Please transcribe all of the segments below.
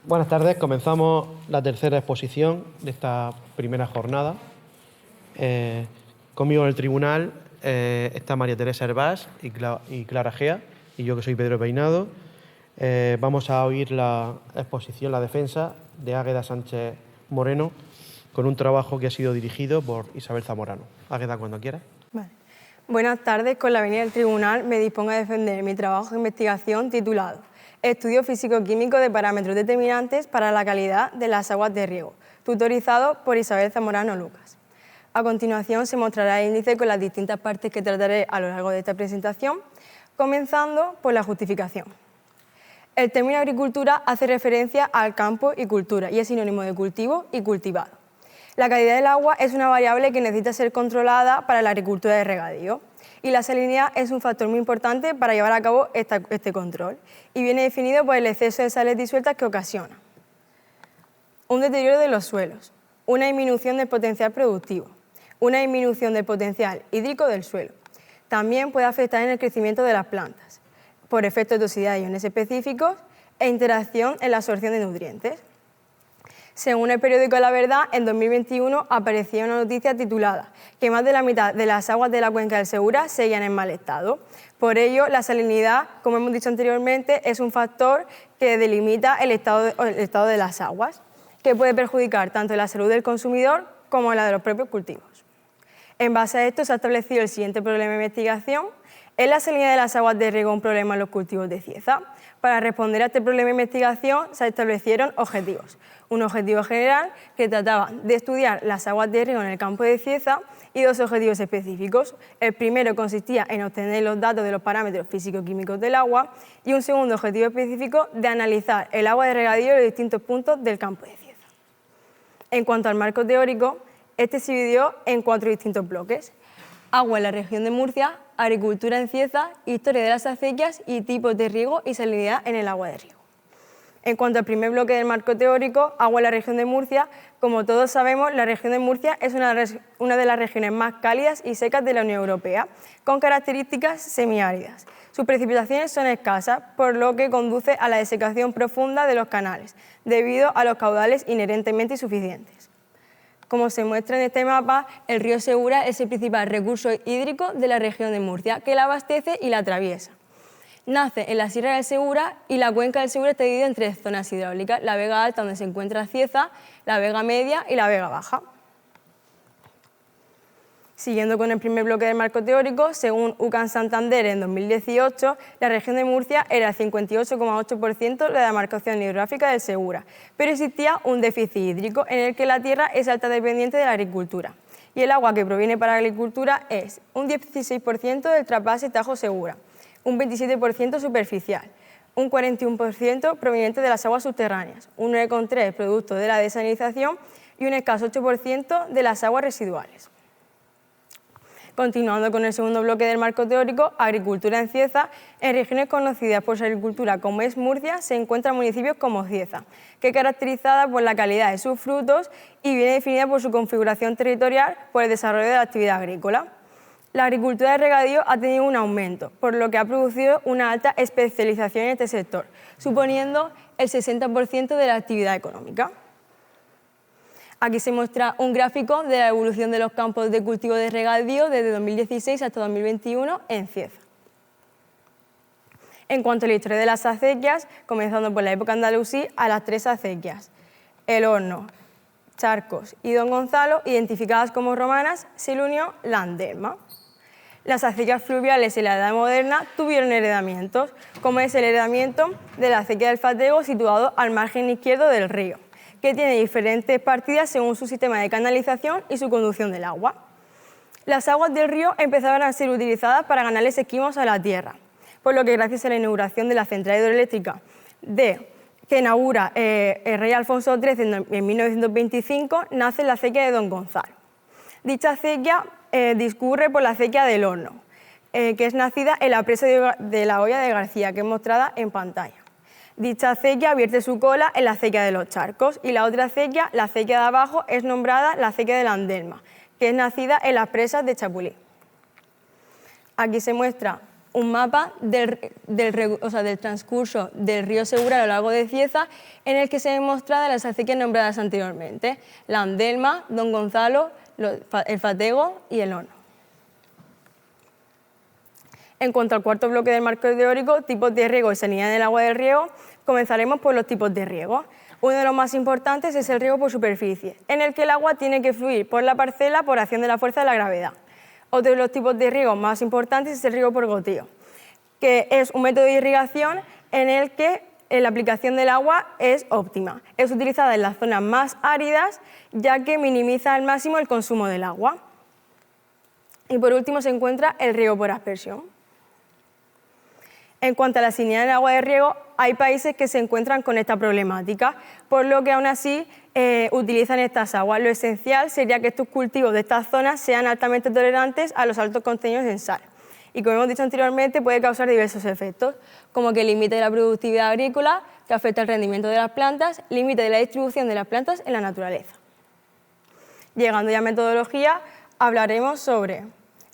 Buenas tardes, comenzamos la tercera exposición de esta primera jornada. Conmigo en el tribunal está María Teresa Hervás y Clara Gea, y yo que soy Pedro Peinado. Vamos a oír la exposición, la defensa de Águeda Sánchez Moreno, con un trabajo que ha sido dirigido por Isabel Zamorano. Águeda, cuando quieras. Vale. Buenas tardes, con la venia del tribunal me dispongo a defender mi trabajo de investigación titulado Estudio físico-químico de parámetros determinantes para la calidad de las aguas de riego, tutorizado por Isabel Zamorano Lucas. A continuación se mostrará el índice con las distintas partes que trataré a lo largo de esta presentación, comenzando por la justificación. El término agricultura hace referencia al campo y cultura y es sinónimo de cultivo y cultivado. La calidad del agua es una variable que necesita ser controlada para la agricultura de regadío y la salinidad es un factor muy importante para llevar a cabo este control y viene definido por el exceso de sales disueltas que ocasiona. Un deterioro de los suelos, una disminución del potencial productivo, una disminución del potencial hídrico del suelo. También puede afectar en el crecimiento de las plantas por efectos de toxicidad de iones específicos e interacción en la absorción de nutrientes. Según el periódico La Verdad, en 2021 aparecía una noticia titulada que más de la mitad de las aguas de la cuenca del Segura seguían en mal estado. Por ello, la salinidad, como hemos dicho anteriormente, es un factor que delimita el estado de las aguas, que puede perjudicar tanto la salud del consumidor como la de los propios cultivos. En base a esto se ha establecido el siguiente problema de investigación. ¿Es la salinidad de las aguas de riego un problema en los cultivos de Cieza? Para responder a este problema de investigación se establecieron objetivos. Un objetivo general que trataba de estudiar las aguas de riego en el campo de Cieza y dos objetivos específicos. El primero consistía en obtener los datos de los parámetros físico-químicos del agua y un segundo objetivo específico de analizar el agua de regadío en los distintos puntos del campo de Cieza. En cuanto al marco teórico, este se dividió en 4 distintos bloques: agua en la región de Murcia, agricultura en Cieza, historia de las acequias y tipos de riego y salinidad en el agua de riego. En cuanto al primer bloque del marco teórico, agua en la región de Murcia, como todos sabemos, la región de Murcia es una de las regiones más cálidas y secas de la Unión Europea, con características semiáridas. Sus precipitaciones son escasas, por lo que conduce a la desecación profunda de los canales, debido a los caudales inherentemente insuficientes. Como se muestra en este mapa, el río Segura es el principal recurso hídrico de la región de Murcia, que la abastece y la atraviesa. Nace en la Sierra del Segura y la cuenca del Segura está dividida en 3 zonas hidráulicas: la Vega Alta, donde se encuentra Cieza, la Vega Media y la Vega Baja. Siguiendo con el primer bloque del marco teórico, según UCAM Santander en 2018, la región de Murcia era el 58,8% de la demarcación hidrográfica del Segura, pero existía un déficit hídrico en el que la tierra es alta dependiente de la agricultura y el agua que proviene para la agricultura es un 16% del trasvase Tajo Segura, un 27% superficial, un 41% proveniente de las aguas subterráneas, un 9,3% producto de la desalinización y un escaso 8% de las aguas residuales. Continuando con el segundo bloque del marco teórico, agricultura en Cieza, en regiones conocidas por su agricultura como es Murcia, se encuentran municipios como Cieza, que es caracterizada por la calidad de sus frutos y viene definida por su configuración territorial por el desarrollo de la actividad agrícola. La agricultura de regadío ha tenido un aumento, por lo que ha producido una alta especialización en este sector, suponiendo el 60% de la actividad económica. Aquí se muestra un gráfico de la evolución de los campos de cultivo de regadío desde 2016 hasta 2021 en Cieza. En cuanto a la historia de las acequias, comenzando por la época andalusí, a las 3 acequias: El Horno, Charcos y Don Gonzalo, identificadas como romanas, se le unió la Andelma. Las acequias fluviales en la Edad Moderna tuvieron heredamientos, como es el heredamiento de la acequia del Fatego, situado al margen izquierdo del río, que tiene diferentes partidas según su sistema de canalización y su conducción del agua. Las aguas del río empezaron a ser utilizadas para canales esquivos a la tierra, por lo que gracias a la inauguración de la central hidroeléctrica que inaugura el rey Alfonso XIII en 1925, nace la acequia de Don Gonzalo. Dicha acequia discurre por la acequia del Horno, que es nacida en la presa de la Hoya de García, que es mostrada en pantalla. Dicha acequia vierte su cola en la acequia de los Charcos y la otra acequia, la acequia de abajo, es nombrada la acequia de la Andelma, que es nacida en las presas de Chapulí. Aquí se muestra un mapa del transcurso del río Segura a lo largo de Cieza, en el que se ven mostradas las acequias nombradas anteriormente: la Andelma, Don Gonzalo, el Fatego y el Ono. En cuanto al cuarto bloque del marco teórico, tipos de riego y salinidad del agua del riego, comenzaremos por los tipos de riego. Uno de los más importantes es el riego por superficie, en el que el agua tiene que fluir por la parcela por acción de la fuerza de la gravedad. Otro de los tipos de riego más importantes es el riego por goteo, que es un método de irrigación en el que la aplicación del agua es óptima. Es utilizada en las zonas más áridas, ya que minimiza al máximo el consumo del agua. Y por último se encuentra el riego por aspersión. En cuanto a la salinidad del agua de riego, hay países que se encuentran con esta problemática, por lo que aún así utilizan estas aguas. Lo esencial sería que estos cultivos de estas zonas sean altamente tolerantes a los altos contenidos en sal. Y como hemos dicho anteriormente, puede causar diversos efectos, como que limite la productividad agrícola, que afecta el rendimiento de las plantas, límite la distribución de las plantas en la naturaleza. Llegando ya a metodología, hablaremos sobre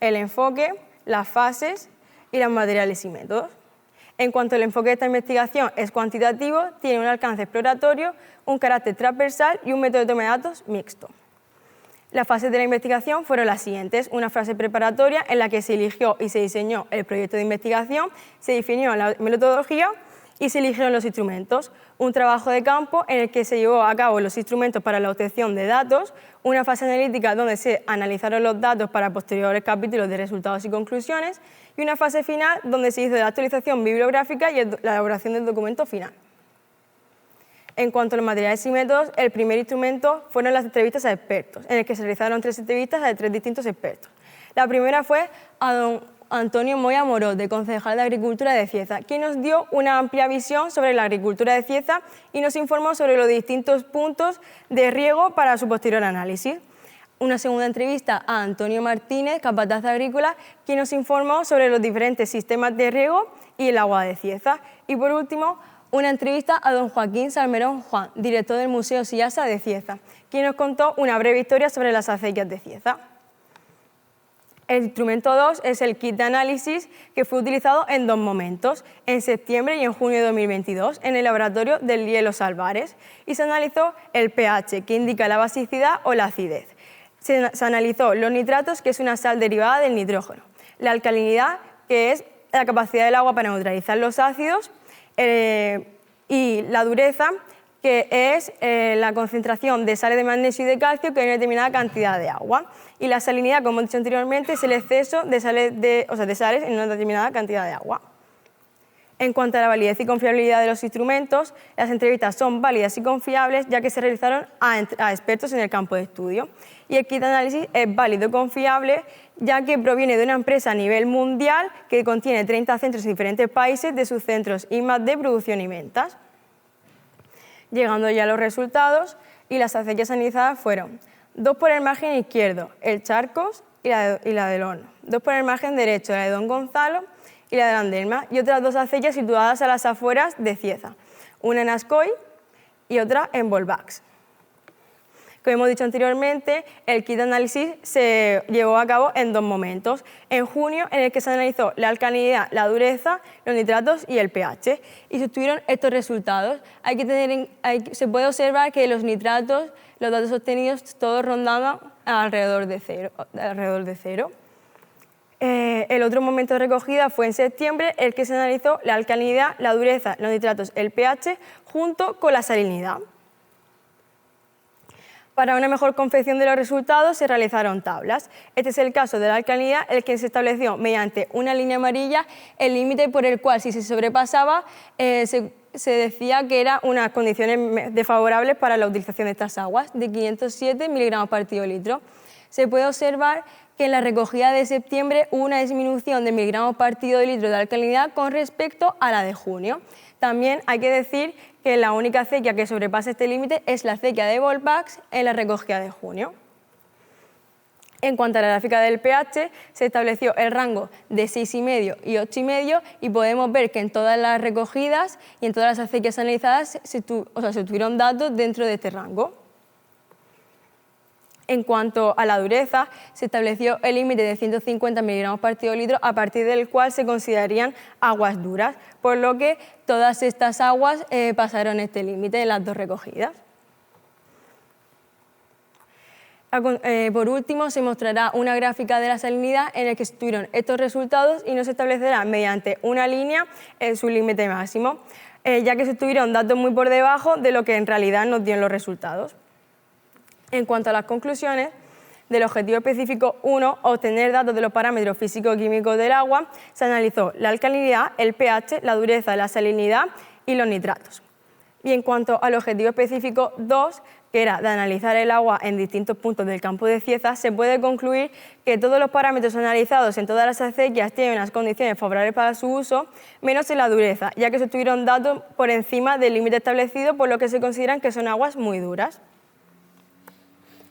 el enfoque, las fases y los materiales y métodos. En cuanto al enfoque de esta investigación es cuantitativo, tiene un alcance exploratorio, un carácter transversal y un método de toma de datos mixto. Las fases de la investigación fueron las siguientes: una fase preparatoria en la que se eligió y se diseñó el proyecto de investigación, se definió la metodología y se eligieron los instrumentos. Un trabajo de campo en el que se llevó a cabo los instrumentos para la obtención de datos, una fase analítica donde se analizaron los datos para posteriores capítulos de resultados y conclusiones, y una fase final donde se hizo la actualización bibliográfica y la elaboración del documento final. En cuanto a los materiales y métodos, el primer instrumento fueron las entrevistas a expertos, en el que se realizaron 3 entrevistas a 3 distintos expertos. La primera fue a don Antonio Moya Moró, de concejal de Agricultura de Cieza, quien nos dio una amplia visión sobre la agricultura de Cieza y nos informó sobre los distintos puntos de riego para su posterior análisis. Una segunda entrevista a Antonio Martínez, capataz agrícola, quien nos informó sobre los diferentes sistemas de riego y el agua de Cieza. Y por último, una entrevista a don Joaquín Salmerón Juan, director del Museo Sillasa de Cieza, quien nos contó una breve historia sobre las acequias de Cieza. El instrumento 2 es el kit de análisis, que fue utilizado en 2 momentos, en septiembre y en junio de 2022, en el laboratorio del Hielo Salvares, y se analizó el pH, que indica la basicidad o la acidez. Se analizó los nitratos, que es una sal derivada del nitrógeno, la alcalinidad, que es la capacidad del agua para neutralizar los ácidos, y la dureza, que es la concentración de sales de magnesio y de calcio que hay una determinada cantidad de agua. Y la salinidad, como he dicho anteriormente, es el exceso de sales en una determinada cantidad de agua. En cuanto a la validez y confiabilidad de los instrumentos, las entrevistas son válidas y confiables, ya que se realizaron a expertos en el campo de estudio. Y el kit de análisis es válido y confiable, ya que proviene de una empresa a nivel mundial que contiene 30 centros en diferentes países de sus centros I+D, producción y ventas. Llegando ya a los resultados, y las acequias analizadas fueron 2 por el margen izquierdo, el Charcos y la del Ono, 2 por el margen derecho, la de Don Gonzalo y la de la Andelma, y otras 2 acequias situadas a las afueras de Cieza, una en Ascoy y otra en Volvax. Como hemos dicho anteriormente, el kit de análisis se llevó a cabo en 2 momentos. En junio, en el que se analizó la alcalinidad, la dureza, los nitratos y el pH, y se obtuvieron estos resultados. Se puede observar que los nitratos, los datos obtenidos, todos rondaban alrededor de cero. El otro momento de recogida fue en septiembre, el que se analizó la alcalinidad, la dureza, los nitratos, el pH, junto con la salinidad. Para una mejor confección de los resultados se realizaron tablas. Este es el caso de la alcalinidad, el que se estableció mediante una línea amarilla el límite por el cual, si se sobrepasaba, se decía que eran unas condiciones desfavorables para la utilización de estas aguas, de 507 miligramos por litro. Se puede observar que en la recogida de septiembre hubo una disminución de miligramos por litro de alcalinidad con respecto a la de junio. También hay que decir que la única acequia que sobrepasa este límite es la acequia de Volvax en la recogida de junio. En cuanto a la gráfica del pH, se estableció el rango de 6,5 y 8,5 y podemos ver que en todas las recogidas y en todas las acequias analizadas se obtuvieron datos dentro de este rango. En cuanto a la dureza, se estableció el límite de 150 miligramos por litro, a partir del cual se considerarían aguas duras, por lo que todas estas aguas pasaron este límite en las dos recogidas. Por último, se mostrará una gráfica de la salinidad en la que se obtuvieron estos resultados y nos establecerá mediante una línea su límite máximo, ya que se obtuvieron datos muy por debajo de lo que en realidad nos dieron los resultados. En cuanto a las conclusiones, del objetivo específico 1, obtener datos de los parámetros físico-químicos del agua, se analizó la alcalinidad, el pH, la dureza, la salinidad y los nitratos. Y en cuanto al objetivo específico 2, que era de analizar el agua en distintos puntos del campo de Cieza, se puede concluir que todos los parámetros analizados en todas las acequias tienen unas condiciones favorables para su uso, menos en la dureza, ya que se obtuvieron datos por encima del límite establecido, por lo que se consideran que son aguas muy duras.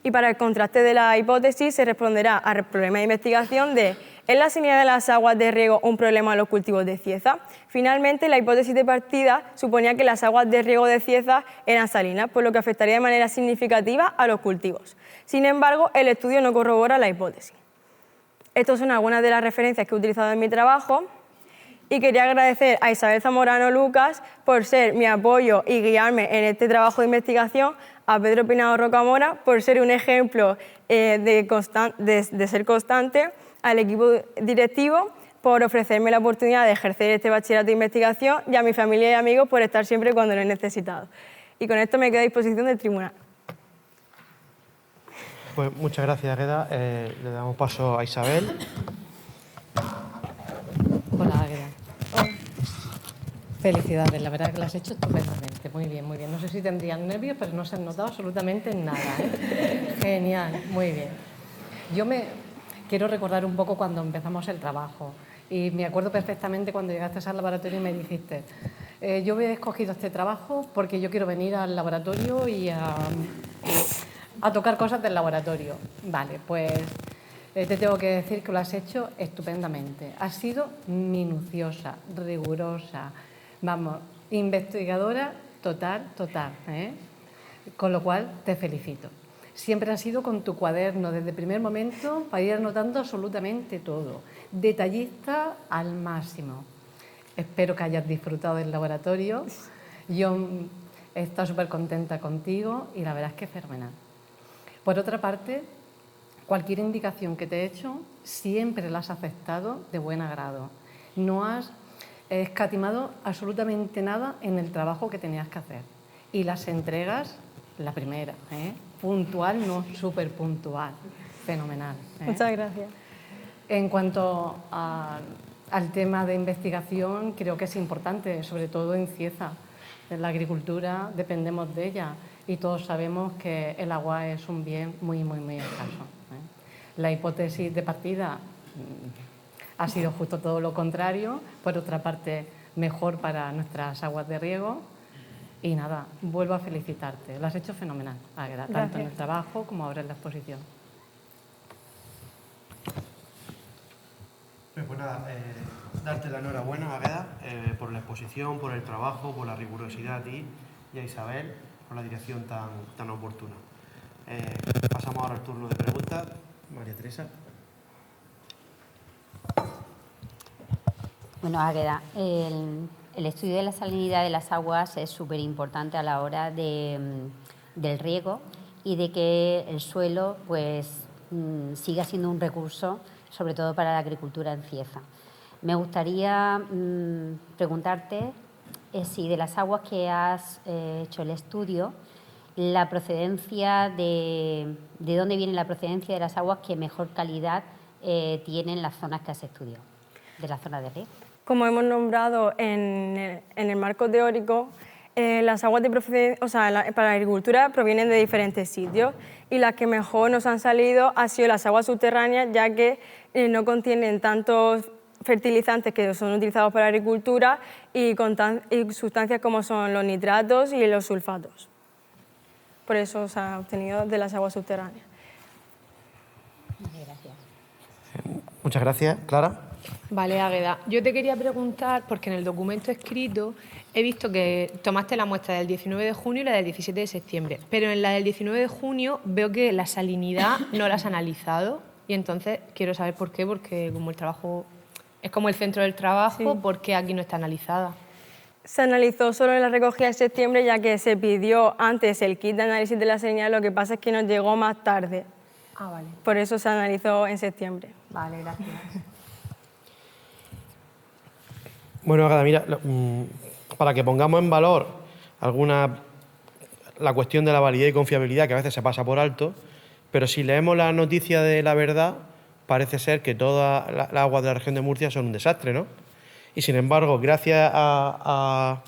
Y para el contraste de la hipótesis se responderá al problema de investigación de ¿es la salinidad de las aguas de riego un problema en los cultivos de Cieza? Finalmente, la hipótesis de partida suponía que las aguas de riego de Cieza eran salinas, por lo que afectaría de manera significativa a los cultivos. Sin embargo, el estudio no corrobora la hipótesis. Estas son algunas de las referencias que he utilizado en mi trabajo y quería agradecer a Isabel Zamorano Lucas por ser mi apoyo y guiarme en este trabajo de investigación, a Pedro Peinado Rocamora por ser un ejemplo de ser constante, al equipo directivo por ofrecerme la oportunidad de ejercer este bachillerato de investigación y a mi familia y amigos por estar siempre cuando lo he necesitado. Y con esto me quedo a disposición del tribunal. Pues muchas gracias, Águeda. Le damos paso a Isabel. Hola, Águeda. Felicidades, la verdad que lo has hecho estupendamente, muy bien, muy bien. No sé si tendrían nervios, pero no se han notado absolutamente nada, ¿eh? Genial, muy bien. Yo me quiero recordar un poco cuando empezamos el trabajo y me acuerdo perfectamente cuando llegaste al laboratorio y me dijiste yo he escogido este trabajo porque yo quiero venir al laboratorio y a tocar cosas del laboratorio. Vale, pues te tengo que decir que lo has hecho estupendamente. Has sido minuciosa, rigurosa, vamos, investigadora total, ¿eh? Con lo cual te felicito. Siempre has sido con tu cuaderno desde el primer momento para ir anotando absolutamente todo. Detallista al máximo. Espero que hayas disfrutado del laboratorio. Yo he estado súper contenta contigo y la verdad es que fenomenal. Por otra parte, cualquier indicación que te he hecho siempre la has aceptado de buen agrado. No has escatimado absolutamente nada en el trabajo que tenías que hacer. Y las entregas, la primera, puntual, no súper puntual. Fenomenal. Muchas gracias. En cuanto al tema de investigación, creo que es importante, sobre todo en Cieza. En la agricultura dependemos de ella y todos sabemos que el agua es un bien muy, muy, muy escaso. La hipótesis de partida ha sido justo todo lo contrario, por otra parte, mejor para nuestras aguas de riego. Y nada, vuelvo a felicitarte. Lo has hecho fenomenal, Águeda, tanto en el trabajo como ahora en la exposición. Pues nada, darte la enhorabuena, Águeda, por la exposición, por el trabajo, por la rigurosidad a ti y a Isabel, por la dirección tan oportuna. Pasamos ahora al turno de preguntas. María Teresa. Bueno, Águeda, el estudio de la salinidad de las aguas es súper importante a la hora del riego y de que el suelo pues, siga siendo un recurso, sobre todo para la agricultura en Cieza. Me gustaría preguntarte si de las aguas que has hecho el estudio, la procedencia de dónde viene la procedencia de las aguas que mejor calidad tienen las zonas que has estudiado, de la zona de riego. Como hemos nombrado en el marco teórico, las aguas de procedencia, para la agricultura provienen de diferentes sitios y las que mejor nos han salido han sido las aguas subterráneas, ya que no contienen tantos fertilizantes que son utilizados para la agricultura y sustancias como son los nitratos y los sulfatos. Por eso se ha obtenido de las aguas subterráneas. Gracias. Muchas gracias, Clara. Vale, Águeda. Yo te quería preguntar, porque en el documento escrito he visto que tomaste la muestra del 19 de junio y la del 17 de septiembre, pero en la del 19 de junio veo que la salinidad no la has analizado y entonces quiero saber por qué, porque como el trabajo es como el centro del trabajo, ¿por qué aquí no está analizada? Se analizó solo en la recogida de septiembre, ya que se pidió antes el kit de análisis de la salinidad, lo que pasa es que nos llegó más tarde. Ah, vale. Por eso se analizó en septiembre. Vale, gracias. Bueno, Águeda, mira, para que pongamos en valor la cuestión de la validez y confiabilidad, que a veces se pasa por alto, pero si leemos la noticia de La Verdad, parece ser que todas las aguas de la región de Murcia son un desastre, ¿no? Y sin embargo, gracias a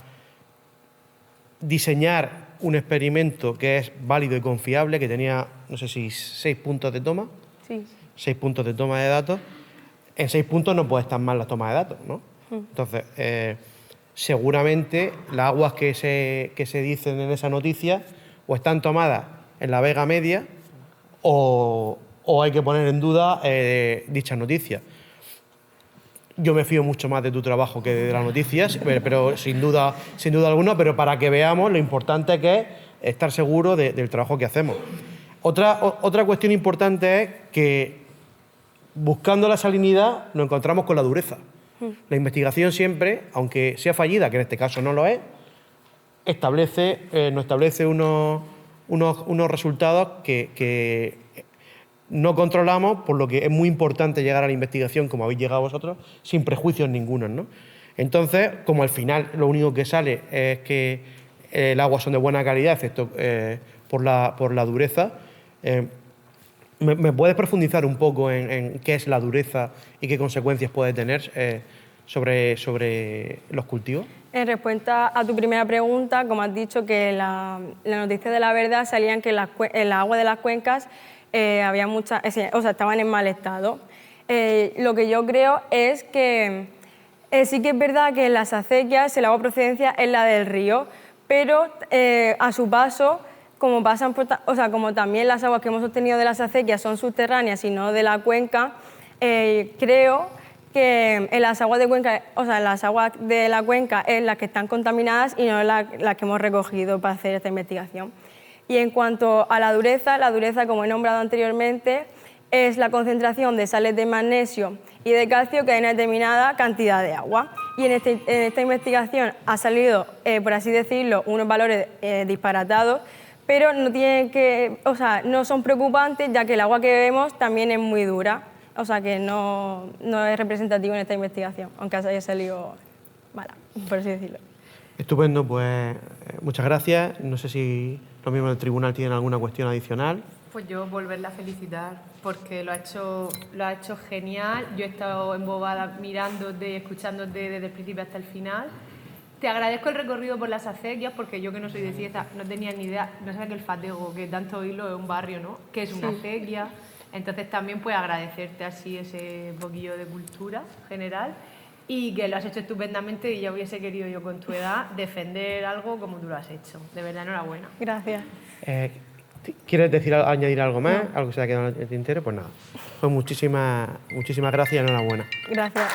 diseñar un experimento que es válido y confiable, que tenía, no sé si 6 puntos de toma, Sí. 6 puntos de toma de datos, en 6 puntos no puede estar mal la toma de datos, ¿no? Entonces, seguramente las aguas que se dicen en esa noticia o están tomadas en la Vega Media o hay que poner en duda dichas noticias. Yo me fío mucho más de tu trabajo que de las noticias, pero sin duda alguna, pero para que veamos lo importante que es estar seguro del trabajo que hacemos. Otra cuestión importante es que buscando la salinidad nos encontramos con la dureza. La investigación siempre, aunque sea fallida, que en este caso no lo es, nos establece unos resultados que no controlamos, por lo que es muy importante llegar a la investigación, como habéis llegado vosotros, sin prejuicios ningunos, ¿no? Entonces, como al final lo único que sale es que el agua son de buena calidad, excepto por la dureza, ¿me puedes profundizar un poco en qué es la dureza y qué consecuencias puede tener sobre los cultivos? En respuesta a tu primera pregunta, como has dicho, que la noticia de La Verdad salían que en la agua de las cuencas había muchas, estaban en mal estado. Lo que yo creo es que sí que es verdad que en las acequias el agua procedencia es la del río, pero a su paso, como como también las aguas que hemos obtenido de las acequias son subterráneas y no de la cuenca, creo que en las aguas de cuenca, las aguas de la cuenca es las que están contaminadas y no las que hemos recogido para hacer esta investigación. Y en cuanto a la dureza, como he nombrado anteriormente, es la concentración de sales de magnesio y de calcio que hay en una determinada cantidad de agua. Y en esta investigación ha salido, por así decirlo, unos valores disparatados, pero no son preocupantes, ya que el agua que bebemos también es muy dura. O sea que no es representativo en esta investigación, aunque haya salido mala, por así decirlo. Estupendo, pues muchas gracias. No sé si los miembros del tribunal tienen alguna cuestión adicional. Pues yo volverla a felicitar porque lo ha hecho genial. Yo he estado embobada mirándote, escuchándote desde el principio hasta el final. Te agradezco el recorrido por las acequias porque yo que no soy de Cieza no tenía ni idea, no sabía que el Fatego, que tanto oírlo es un barrio, ¿no? Que es una acequia. Entonces también pues agradecerte así ese poquillo de cultura general y que lo has hecho estupendamente y ya hubiese querido yo con tu edad defender algo como tú lo has hecho. De verdad, enhorabuena. Gracias. ¿Quieres añadir algo más? No. ¿Algo que se ha quedado en el tintero? Pues nada. Pues muchísimas gracias y enhorabuena. Gracias.